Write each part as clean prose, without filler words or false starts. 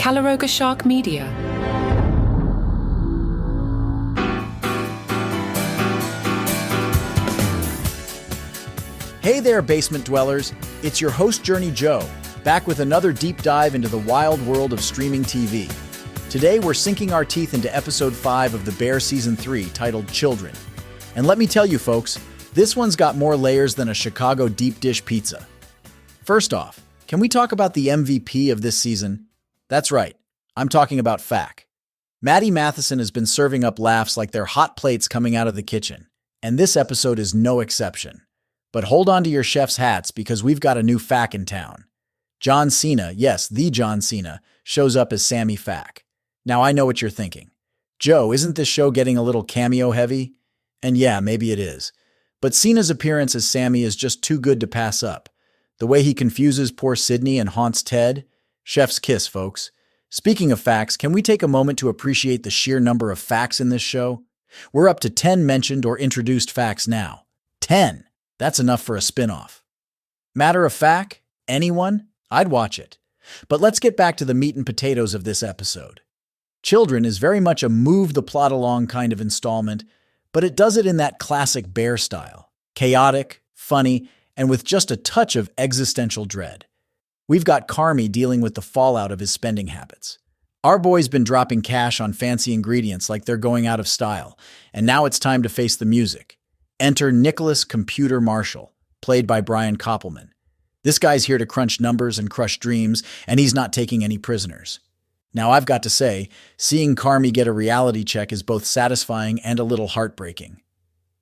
Calaroga Shark Media. Hey there, basement dwellers. It's your host, Journey Joe, back with another deep dive into the wild world of streaming TV. Today, we're sinking our teeth into episode 5 of The Bear Season 3, titled Children. And let me tell you, folks, this one's got more layers than a Chicago deep dish pizza. First off, can we talk about the MVP of this season? That's right, I'm talking about Fak. Maddie Matheson has been serving up laughs like they're hot plates coming out of the kitchen, and this episode is no exception. But hold on to your chef's hats because we've got a new Fak in town. John Cena, yes, the John Cena, shows up as Sammy Fak. Now I know what you're thinking. Joe, isn't this show getting a little cameo heavy? And yeah, maybe it is. But Cena's appearance as Sammy is just too good to pass up. The way he confuses poor Sydney and haunts Ted? Chef's kiss, folks. Speaking of facts, can we take a moment to appreciate the sheer number of facts in this show? We're up to 10 mentioned or introduced facts now. 10! That's enough for a spin-off. Matter of fact, anyone? I'd watch it. But let's get back to the meat and potatoes of this episode. Children is very much a move the plot along kind of installment, but it does it in that classic Bear style. Chaotic, funny, and with just a touch of existential dread. We've got Carmy dealing with the fallout of his spending habits. Our boy's been dropping cash on fancy ingredients like they're going out of style, and now it's time to face the music. Enter Nicholas Computer Marshall, played by Brian Koppelman. This guy's here to crunch numbers and crush dreams, and he's not taking any prisoners. Now, I've got to say, seeing Carmy get a reality check is both satisfying and a little heartbreaking.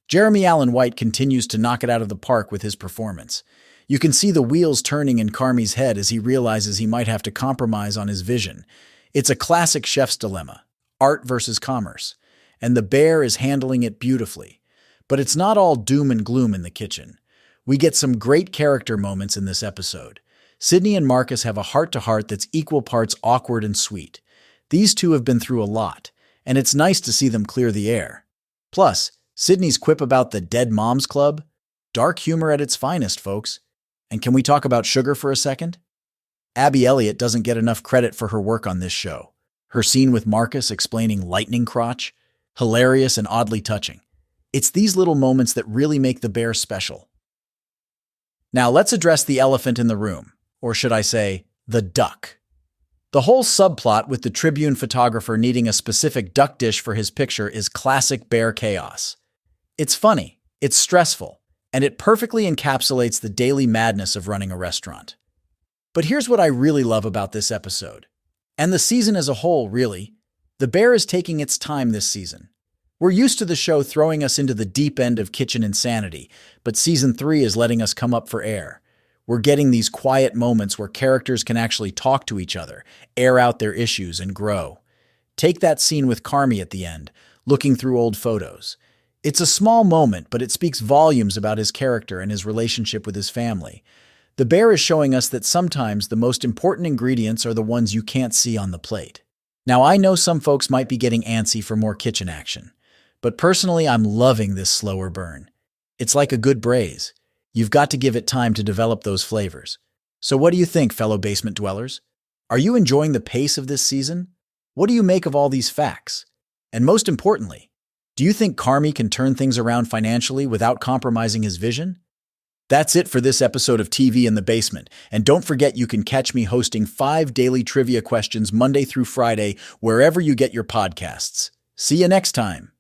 Jeremy Allen White continues to knock it out of the park with his performance. You can see the wheels turning in Carmy's head as he realizes he might have to compromise on his vision. It's a classic chef's dilemma, art versus commerce, and the bear is handling it beautifully. But it's not all doom and gloom in the kitchen. We get some great character moments in this episode. Sydney and Marcus have a heart-to-heart that's equal parts awkward and sweet. These two have been through a lot, and it's nice to see them clear the air. Plus, Sydney's quip about the Dead Moms Club? Dark humor at its finest, folks. And can we talk about sugar for a second? Abby Elliott doesn't get enough credit for her work on this show. Her scene with Marcus explaining lightning crotch? Hilarious and oddly touching. It's these little moments that really make the bear special. Now let's address the elephant in the room, or should I say, the duck. The whole subplot with the Tribune photographer needing a specific duck dish for his picture is classic bear chaos. It's funny, it's stressful, and it perfectly encapsulates the daily madness of running a restaurant. But here's what I really love about this episode. And the season as a whole, really. The bear is taking its time this season. We're used to the show throwing us into the deep end of kitchen insanity, but Season 3 is letting us come up for air. We're getting these quiet moments where characters can actually talk to each other, air out their issues, and grow. Take that scene with Carmy at the end, looking through old photos. It's a small moment, but it speaks volumes about his character and his relationship with his family. The bear is showing us that sometimes the most important ingredients are the ones you can't see on the plate. Now, I know some folks might be getting antsy for more kitchen action. But personally, I'm loving this slower burn. It's like a good braise. You've got to give it time to develop those flavors. So what do you think, fellow basement dwellers? Are you enjoying the pace of this season? What do you make of all these facts? And most importantly, do you think Carmy can turn things around financially without compromising his vision? That's it for this episode of TV in the Basement. And don't forget you can catch me hosting 5 daily trivia questions Monday through Friday wherever you get your podcasts. See you next time.